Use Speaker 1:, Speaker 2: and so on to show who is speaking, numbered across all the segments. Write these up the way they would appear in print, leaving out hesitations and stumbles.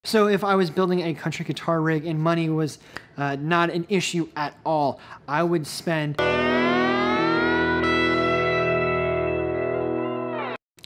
Speaker 1: So if I was building a country guitar rig and money was not an issue at all, I would spend...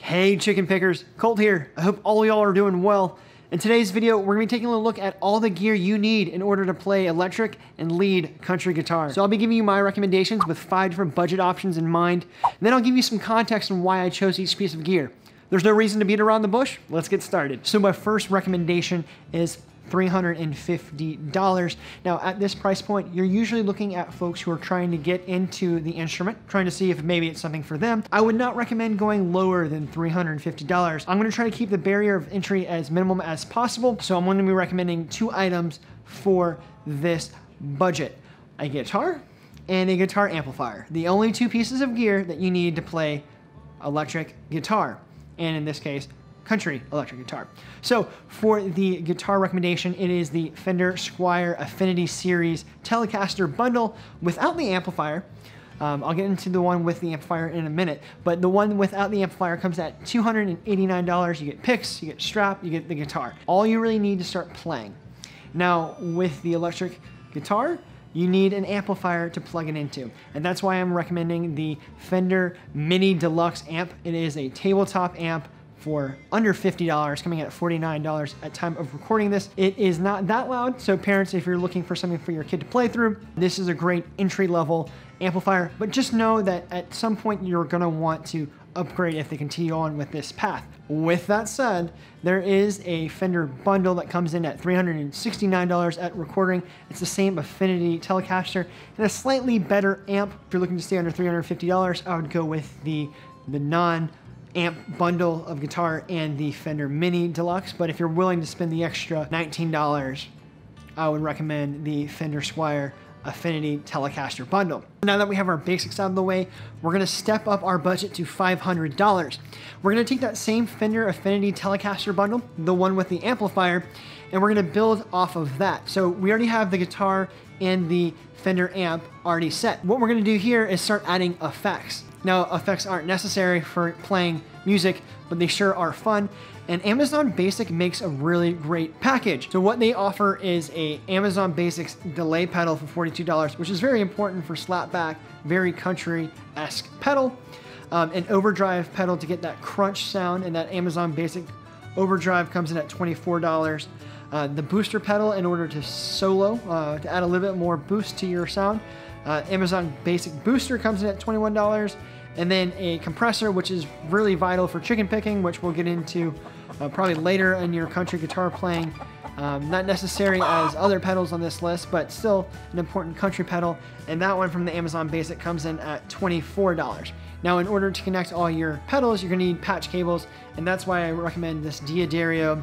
Speaker 1: Hey chicken pickers, Colt here. I hope all y'all are doing well. In today's video, we're gonna be taking a look at all the gear you need in order to play electric and lead country guitar. So I'll be giving you my recommendations with 5 different budget options in mind, and then I'll give you some context on why I chose each piece of gear. There's no reason to beat around the bush. Let's get started. So my first recommendation is $350. Now at this price point, you're usually looking at folks who are trying to get into the instrument, trying to see if maybe it's something for them. I would not recommend going lower than $350. I'm gonna try to keep the barrier of entry as minimum as possible. So I'm gonna be recommending 2 items for this budget: a guitar and a guitar amplifier. The only 2 pieces of gear that you need to play electric guitar, and in this case, country electric guitar. So for the guitar recommendation, it is the Fender Squier Affinity Series Telecaster bundle without the amplifier. I'll get into the one with the amplifier in a minute, but the one without the amplifier comes at $289. You get picks, you get strap, you get the guitar. All you really need to start playing. Now with the electric guitar, you need an amplifier to plug it into. And that's why I'm recommending the Fender Mini Deluxe amp. It is a tabletop amp for under $50, coming at $49 at time of recording this. It is not that loud, so parents, if you're looking for something for your kid to play through, this is a great entry-level amplifier, but just know that at some point you're gonna want to upgrade if they continue on with this path. With that said, there is a Fender bundle that comes in at $369 at recording. It's the same Affinity Telecaster and a slightly better amp. If you're looking to stay under $350, I would go with the non-amp bundle of guitar and the Fender Mini Deluxe. But if you're willing to spend the extra $19, I would recommend the Fender Squier Affinity Telecaster bundle. Now that we have our basics out of the way, we're gonna step up our budget to $500. We're gonna take that same Fender Affinity Telecaster bundle, the one with the amplifier, and we're gonna build off of that. So we already have the guitar and the Fender amp already set. What we're gonna do here is start adding effects. Now, effects aren't necessary for playing music, but they sure are fun. And Amazon Basic makes a really great package. So what they offer is a Amazon Basics delay pedal for $42, which is very important for slapback, very country-esque pedal. An overdrive pedal to get that crunch sound, and that Amazon Basic overdrive comes in at $24. The booster pedal in order to solo, to add a little bit more boost to your sound. Amazon Basic Booster comes in at $21. And then a compressor, which is really vital for chicken picking, which we'll get into probably later in your country guitar playing. Not necessary as other pedals on this list, but still an important country pedal. And that one from the Amazon Basic comes in at $24. Now, in order to connect all your pedals, you're gonna need patch cables, and that's why I recommend this D'Addario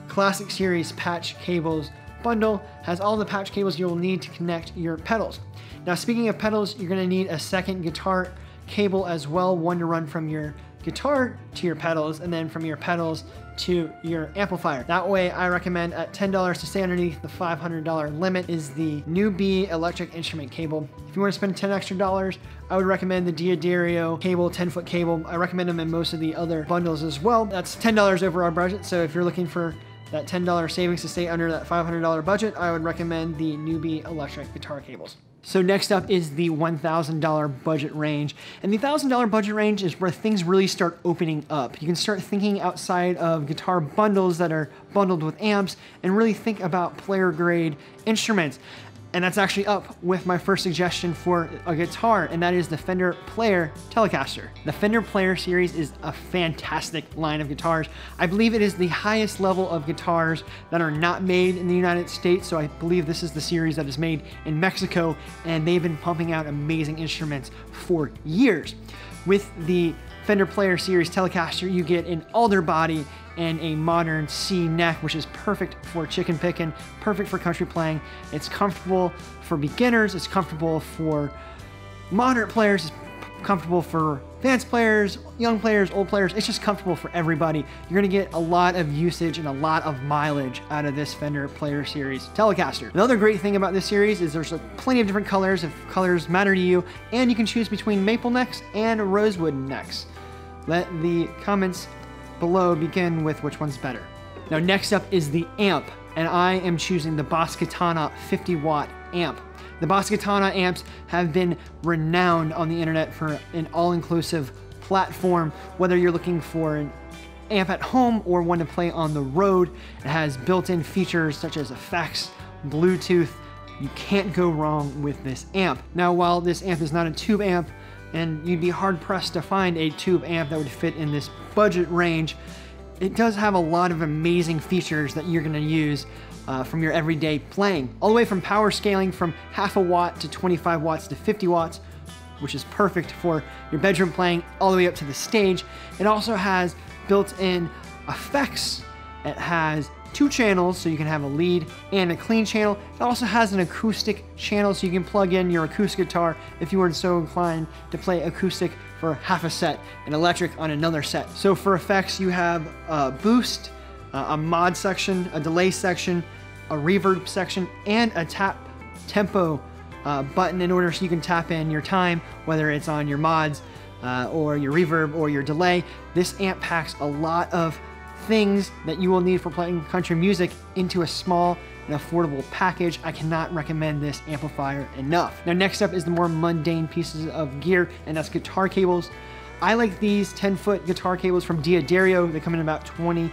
Speaker 1: Classic Series patch cables bundle. Has all the patch cables you'll need to connect your pedals. Now, speaking of pedals, you're gonna need a second guitar cable as well, one to run from your guitar to your pedals and then from your pedals to your amplifier. That way, I recommend at $10 to stay underneath the $500 limit is the Newbie electric instrument cable. If you want to spend $10 extra, I would recommend the D'Addario cable, 10-foot cable. I recommend them in most of the other bundles as well. That's $10 over our budget, so if you're looking for that $10 savings to stay under that $500 budget, I would recommend the Newbie electric guitar cables. So next up is the $1,000 budget range. And the $1,000 budget range is where things really start opening up. You can start thinking outside of guitar bundles that are bundled with amps and really think about player grade instruments. And that's actually up with my first suggestion for a guitar, and that is the Fender Player Telecaster. The Fender Player series is a fantastic line of guitars. I believe it is the highest level of guitars that are not made in the United States, so I believe this is the series that is made in Mexico, and they've been pumping out amazing instruments for years. With the Fender Player Series Telecaster, you get an alder body and a modern C neck, which is perfect for chicken picking, perfect for country playing. It's comfortable for beginners, it's comfortable for moderate players, it's comfortable for advanced players, young players, old players. It's just comfortable for everybody. You're gonna get a lot of usage and a lot of mileage out of this Fender Player Series Telecaster. Another great thing about this series is there's plenty of different colors if colors matter to you, and you can choose between maple necks and rosewood necks. Let the comments below begin with which one's better. Now next up is the amp, and I am choosing the Boss Katana 50 watt amp. The Boss Katana amps have been renowned on the internet for an all-inclusive platform, whether you're looking for an amp at home or one to play on the road. It has built-in features such as effects, Bluetooth. You can't go wrong with this amp. Now, while this amp is not a tube amp, and you'd be hard-pressed to find a tube amp that would fit in this budget range, it does have a lot of amazing features that you're gonna use from your everyday playing. All the way from power scaling from 0.5 watt to 25 watts to 50 watts, which is perfect for your bedroom playing, all the way up to the stage. It also has built-in effects. It has 2 channels, so you can have a lead and a clean channel. It also has an acoustic channel, so you can plug in your acoustic guitar if you were so inclined to play acoustic for half a set and electric on another set. So for effects, you have a boost, a mod section, a delay section, a reverb section, and a tap tempo button in order so you can tap in your time, whether it's on your mods or your reverb or your delay. This amp packs a lot of things that you will need for playing country music into a small and affordable package. I cannot recommend this amplifier enough. Now next up is the more mundane pieces of gear, and that's guitar cables. I like these 10-foot guitar cables from D'Addario. They come in about $20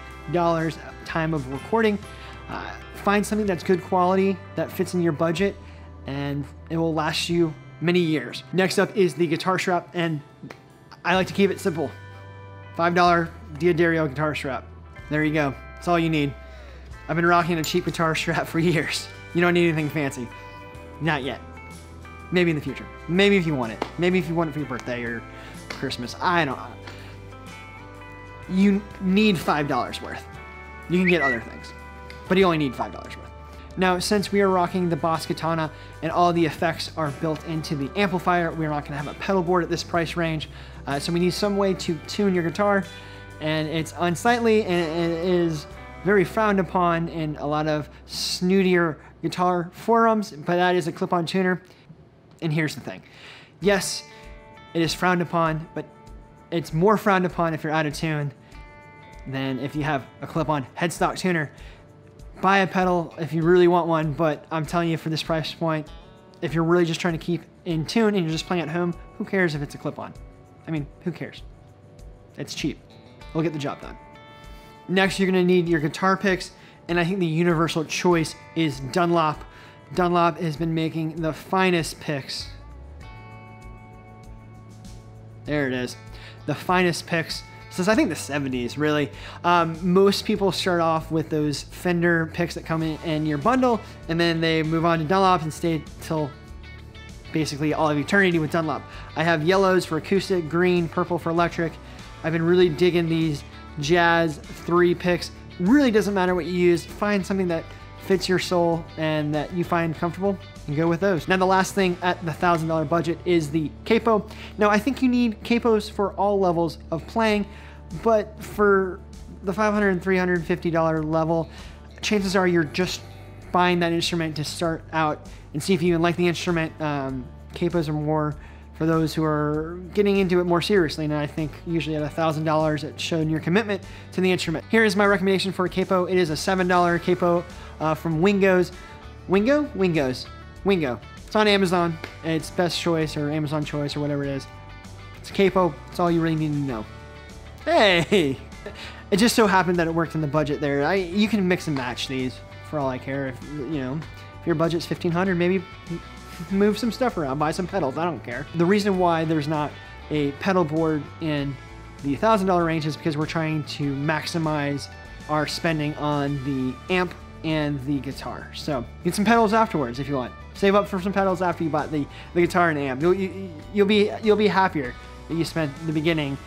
Speaker 1: at time of recording. Find something that's good quality, that fits in your budget, and it will last you many years. Next up is the guitar strap, and I like to keep it simple. $5 D'Addario guitar strap. There you go. That's all you need. I've been rocking a cheap guitar strap for years. You don't need anything fancy. Not yet. Maybe in the future. Maybe if you want it. Maybe if you want it for your birthday or Christmas. I don't know. You need $5 worth. You can get other things, but you only need $5 worth. Now, since we are rocking the Boss Katana and all the effects are built into the amplifier, we're not gonna have a pedal board at this price range. So we need some way to tune your guitar, and it's unsightly and it is very frowned upon in a lot of snootier guitar forums, but that is a clip-on tuner. And here's the thing. Yes, it is frowned upon, but it's more frowned upon if you're out of tune than if you have a clip-on headstock tuner. Buy a pedal if you really want one, but I'm telling you, for this price point, if you're really just trying to keep in tune and you're just playing at home, who cares if it's a clip-on? I mean, who cares? It's cheap. It'll get the job done. Next, you're gonna need your guitar picks, and I think the universal choice is Dunlop. Dunlop has been making the finest picks. There it is. The finest picks since I think the 70s, really. Most people start off with those Fender picks that come in your bundle, and then they move on to Dunlop and stay till basically all of eternity with Dunlop. I have yellows for acoustic, green, purple for electric. I've been really digging these Jazz 3 picks. Really doesn't matter what you use. Find something that fits your soul and that you find comfortable and go with those. Now the last thing at the $1,000 budget is the capo. Now I think you need capos for all levels of playing, but for the $500 and $350 level, chances are you're just buying that instrument to start out and see if you even like the instrument. Capos are more for those who are getting into it more seriously, and I think usually at $1,000 it's shown your commitment to the instrument. Here is my recommendation for a capo. It is a $7 capo from Wingo's. Wingo's. Wingo. It's on Amazon. It's Best Choice or Amazon Choice or whatever it is. It's a capo. That's all you really need to know. Hey! It just so happened that it worked in the budget there. You can mix and match these for all I care. If your budget's $1,500, maybe move some stuff around, buy some pedals, I don't care. The reason why there's not a pedal board in the $1,000 range is because we're trying to maximize our spending on the amp and the guitar. So get some pedals afterwards if you want. Save up for some pedals after you bought the guitar and amp. You'll be happier that you spent the beginning.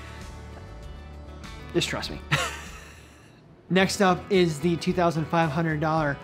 Speaker 1: Just trust me. Next up is the $2,500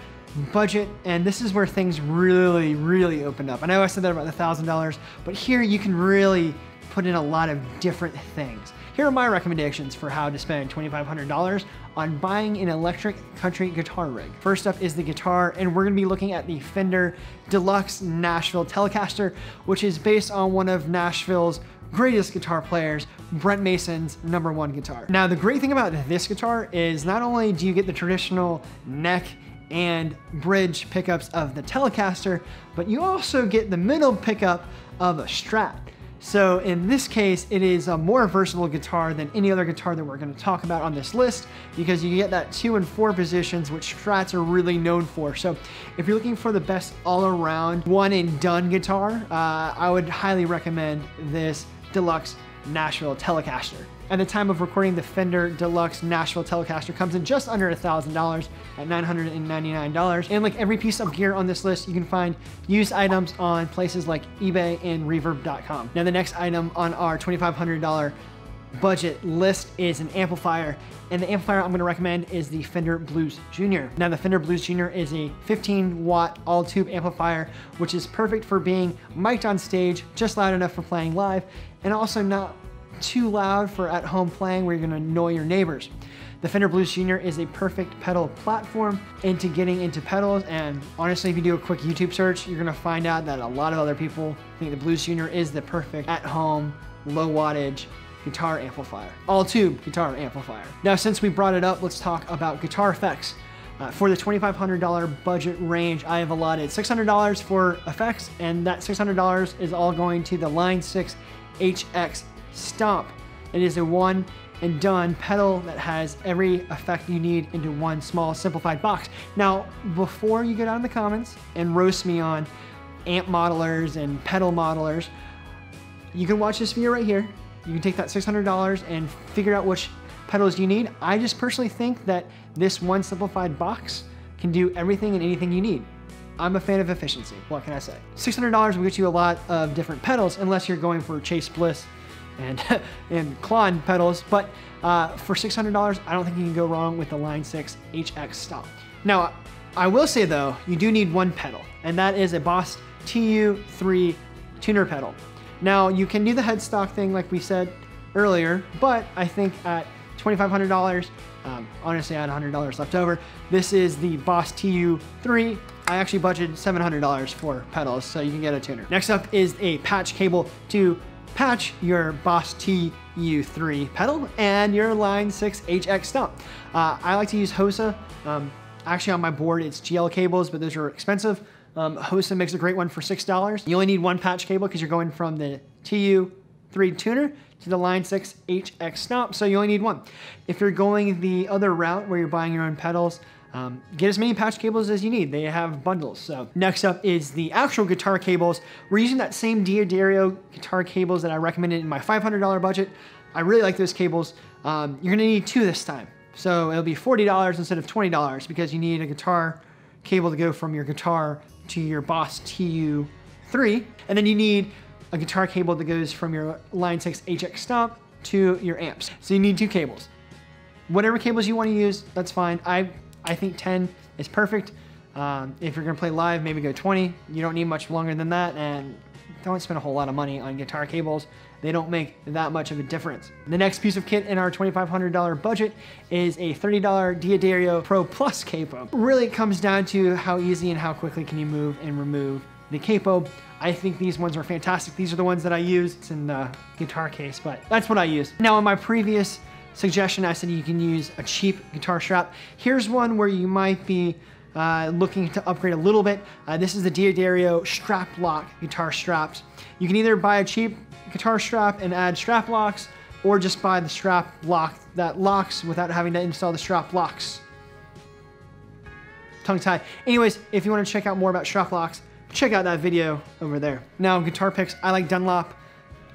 Speaker 1: budget, and this is where things really opened up. I know I said that about the $1,000, but here you can really put in a lot of different things. Here are my recommendations for how to spend $2,500 on buying an electric country guitar rig. First up is the guitar, and we're gonna be looking at the Fender Deluxe Nashville Telecaster, which is based on one of Nashville's greatest guitar players, Brent Mason's #1 guitar. Now, the great thing about this guitar is not only do you get the traditional neck and bridge pickups of the Telecaster, but you also get the middle pickup of a Strat. So in this case, it is a more versatile guitar than any other guitar that we're going to talk about on this list, because you get that 2 and 4 positions, which Strats are really known for. So if you're looking for the best all-around one and done guitar, I would highly recommend this Deluxe Nashville Telecaster. At the time of recording, the Fender Deluxe Nashville Telecaster comes in just under $1,000 at $999. And like every piece of gear on this list, you can find used items on places like eBay and Reverb.com. Now, the next item on our $2,500 budget list is an amplifier, and the amplifier I'm going to recommend is the Fender Blues Jr. Now, the Fender Blues Jr. is a 15-watt all-tube amplifier, which is perfect for being mic'd on stage, just loud enough for playing live, and also not too loud for at-home playing where you're going to annoy your neighbors. The Fender Blues Jr. is a perfect pedal platform into getting into pedals, and honestly, if you do a quick YouTube search, you're going to find out that a lot of other people think the Blues Jr. is the perfect at-home, low-wattage guitar amplifier. All-tube guitar amplifier. Now, since we brought it up, let's talk about guitar effects. For the $2,500 budget range, I have allotted $600 for effects, and that $600 is all going to the Line 6 HX Stomp. It is a one and done pedal that has every effect you need into one small simplified box. Now, before you go down in the comments and roast me on amp modelers and pedal modelers, you can watch this video right here. You can take that $600 and figure out which pedals you need. I just personally think that this one simplified box can do everything and anything you need. I'm a fan of efficiency. What can I say? $600 will get you a lot of different pedals, unless you're going for Chase Bliss and Klon pedals, but for $600, I don't think you can go wrong with the Line 6 HX Stomp. Now, I will say though, you do need one pedal, and that is a Boss TU3 tuner pedal. Now, you can do the headstock thing like we said earlier, but I think at $2,500, honestly I had $100 left over. This is the Boss TU3. I actually budgeted $700 for pedals, so you can get a tuner. Next up is a patch cable to patch your Boss TU3 pedal and your Line 6 HX Stomp. I like to use Hosa. Actually on my board it's GL cables, but those are expensive. Hosa makes a great one for $6. You only need one patch cable because you're going from the TU3 tuner to the Line 6 HX Stomp, so you only need one. If you're going the other route where you're buying your own pedals, get as many patch cables as you need. They have bundles. So next up is the actual guitar cables. We're using that same D'Addario guitar cables that I recommended in my $500 budget. I really like those cables. You're gonna need 2 this time. So it'll be $40 instead of $20 because you need a guitar cable to go from your guitar to your Boss TU3. And then you need a guitar cable that goes from your Line 6 HX Stomp to your amps. So you need 2 cables. Whatever cables you want to use, that's fine. I think 10 is perfect. If you're gonna play live, maybe go 20. You don't need much longer than that, and don't spend a whole lot of money on guitar cables. They don't make that much of a difference. The next piece of kit in our $2,500 budget is a $30 D'Addario Pro Plus capo. Really it comes down to how easy and how quickly can you move and remove the capo. I think these ones are fantastic. These are the ones that I use. It's in the guitar case, but that's what I use. Now, in my previous suggestion, I said you can use a cheap guitar strap. Here's one where you might be looking to upgrade a little bit. This is the D'Addario strap lock guitar straps. You can either buy a cheap guitar strap and add strap locks, or just buy the strap lock that locks without having to install the strap locks. Tongue tie. Anyways, if you want to check out more about strap locks, check out that video over there. Now, guitar picks, I like Dunlop,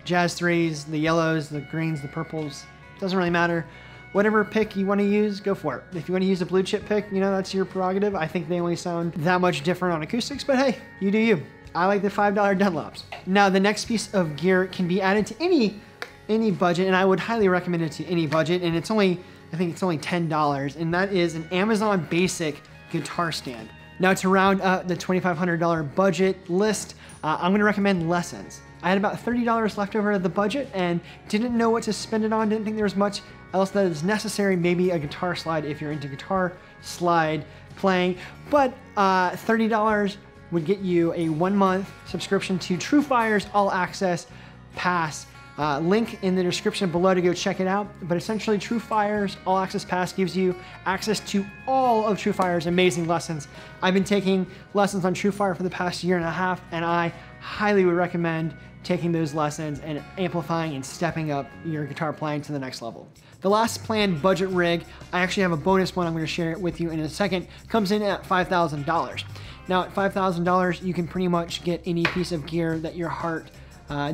Speaker 1: Jazz 3s, the yellows, the greens, the purples. Doesn't really matter. Whatever pick you want to use, go for it. If you want to use a blue chip pick, you know, that's your prerogative. I think they only sound that much different on acoustics, but hey, you do you. I like the $5 Dunlops. Now, the next piece of gear can be added to any budget, and I would highly recommend it to any budget, and it's only, I think it's only $10, and that is an Amazon Basic guitar stand. Now, to round up the $2,500 budget list, I'm gonna recommend Lessons. I had about $30 left over at the budget and didn't know what to spend it on, didn't think there was much else that is necessary, maybe a guitar slide if you're into guitar slide playing, but $30 would get you a 1-month subscription to TrueFire's All Access Pass Link in the description below to go check it out. But essentially, TrueFire's All Access Pass gives you access to all of TrueFire's amazing lessons. I've been taking lessons on TrueFire for the past year and a half, and I highly would recommend taking those lessons and amplifying and stepping up your guitar playing to the next level. The last planned budget rig, I actually have a bonus one I'm going to share it with you in a second, comes in at $5,000. Now at $5,000, you can pretty much get any piece of gear that your heart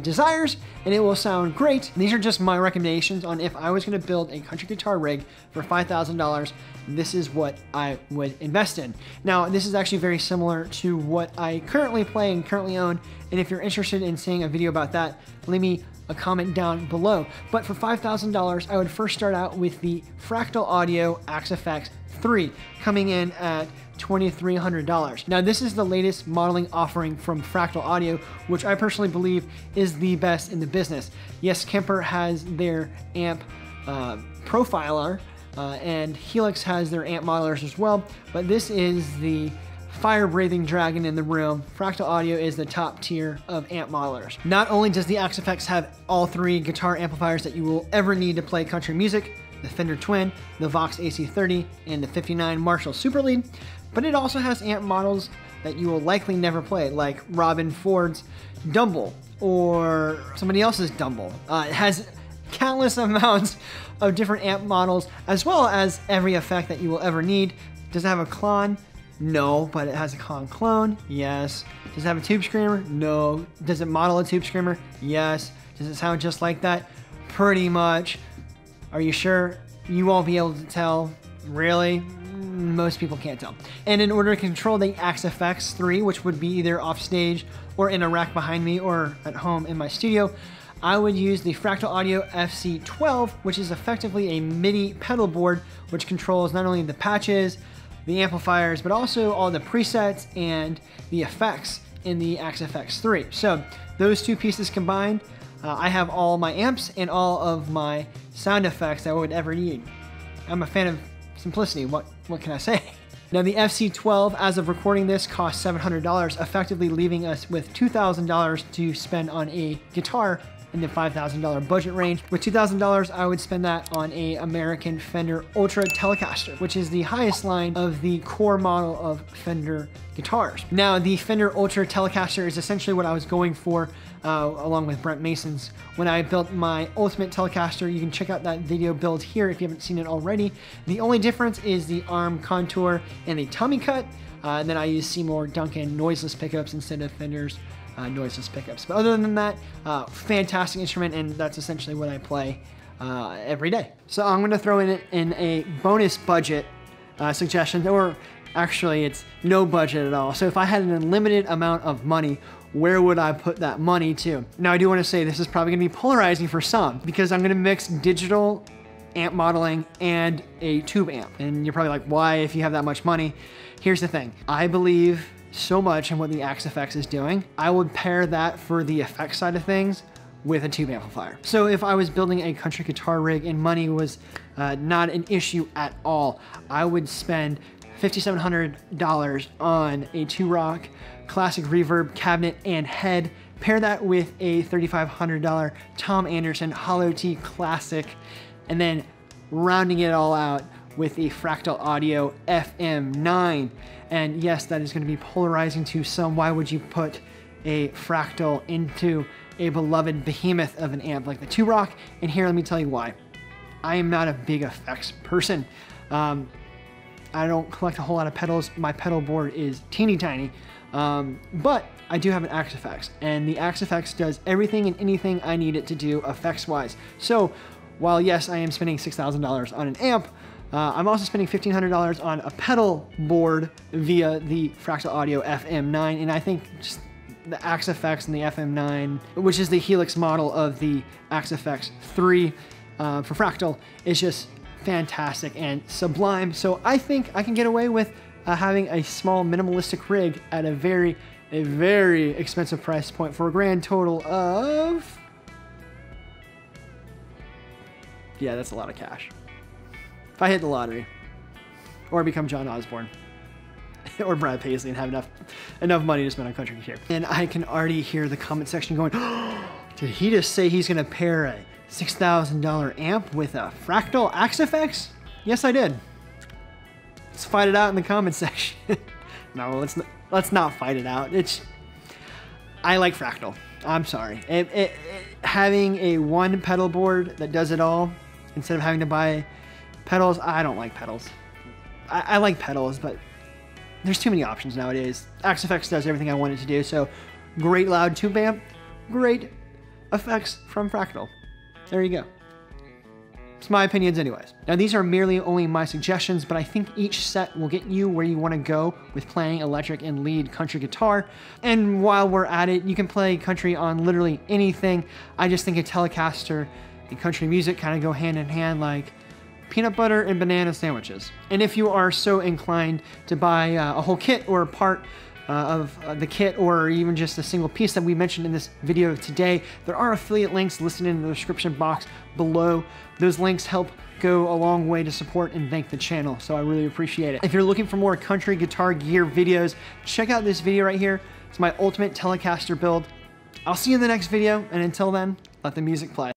Speaker 1: desires, and it will sound great. These are just my recommendations on if I was going to build a country guitar rig for $5,000, this is what I would invest in. Now, this is actually very similar to what I currently play and currently own, and if you're interested in seeing a video about that, leave me a comment down below. But for $5,000, I would first start out with the Fractal Audio AXFX 3, coming in at $2,300. Now, this is the latest modeling offering from Fractal Audio, which I personally believe is the best in the business. Yes, Kemper has their amp profiler, and Helix has their amp modelers as well, but this is the fire-breathing dragon in the room. Fractal Audio is the top tier of amp modelers. Not only does the AXFX have all three guitar amplifiers that you will ever need to play country music, the Fender Twin, the Vox AC30, and the 59 Marshall Super Lead, but it also has amp models that you will likely never play, like Robin Ford's Dumble or somebody else's Dumble. It has countless amounts of different amp models, as well as every effect that you will ever need. Does it have a Klon? No, but it has a Klon clone. Yes. Does it have a tube screamer? No. Does it model a tube screamer? Yes. Does it sound just like that? Pretty much. Are you sure? You won't be able to tell. Really? Most people can't tell. And in order to control the AXFX 3, which would be either off stage or in a rack behind me or at home in my studio, I would use the Fractal Audio FC12, which is effectively a MIDI pedal board, which controls not only the patches, the amplifiers, but also all the presets and the effects in the AXFX 3. So those two pieces combined, I have all my amps and all of my sound effects that I would ever need. I'm a fan of simplicity. What can I say? Now the FC12, as of recording this, costs $700, effectively leaving us with $2,000 to spend on a guitar in the $5,000 budget range. With $2,000, I would spend that on a American Fender Ultra Telecaster, which is the highest line of the core model of Fender guitars. Now, the Fender Ultra Telecaster is essentially what I was going for, along with Brent Mason's, when I built my Ultimate Telecaster. You can check out that video build here if you haven't seen it already. The only difference is the arm contour and the tummy cut. And then I use Seymour Duncan noiseless pickups instead of Fender's noiseless pickups. But other than that, fantastic instrument, and that's essentially what I play every day. So I'm going to throw in a bonus budget suggestion, or actually it's no budget at all. So if I had an unlimited amount of money, where would I put that money to? Now I do want to say this is probably going to be polarizing for some, because I'm going to mix digital amp modeling and a tube amp. And you're probably like, why if you have that much money? Here's the thing. I believe so much in what the AXFX is doing. I would pair that for the effects side of things with a tube amplifier. So if I was building a country guitar rig and money was not an issue at all, I would spend $5,700 on a two-rock classic reverb cabinet and head, pair that with a $3,500 Tom Anderson Hollow T Classic, and then rounding it all out with a Fractal Audio FM9. And yes, that is going to be polarizing to some. Why would you put a Fractal into a beloved behemoth of an amp like the Two Rock? And here, let me tell you why. I am not a big effects person. I don't collect a whole lot of pedals. My pedal board is teeny tiny. But I do have an AXFX, and the AXFX does everything and anything I need it to do effects-wise. So while yes, I am spending $6,000 on an amp, I'm also spending $1,500 on a pedal board via the Fractal Audio FM9, and I think just the AXFX and the FM9, which is the Helix model of the AXFX 3 for Fractal, is just fantastic and sublime. So I think I can get away with having a small minimalistic rig at a very expensive price point for a grand total of... yeah, that's a lot of cash. If I hit the lottery, or become John Osborne, or Brad Paisley and have enough money to spend on country here. And I can already hear the comment section going, oh, Did he just say he's gonna pair a $6,000 amp with a Fractal Axe-Fx? Yes, I did. Let's fight it out in the comment section. No, let's not fight it out. I like Fractal. I'm sorry. Having a one pedal board that does it all instead of having to buy pedals, I don't like pedals. I like pedals, but there's too many options nowadays. Axe-Fx does everything I want it to do, so great loud tube amp, great effects from Fractal. There you go. It's my opinions anyways. Now these are merely only my suggestions, but I think each set will get you where you want to go with playing electric and lead country guitar. And while we're at it, you can play country on literally anything. I just think a Telecaster and country music kind of go hand in hand like peanut butter and banana sandwiches. And if you are so inclined to buy a whole kit or a part of the kit, or even just a single piece that we mentioned in this video today, there are affiliate links listed in the description box below. Those links help go a long way to support and thank the channel, so I really appreciate it. If you're looking for more country guitar gear videos, check out this video right here. It's my ultimate Telecaster build. I'll see you in the next video, and until then, let the music play.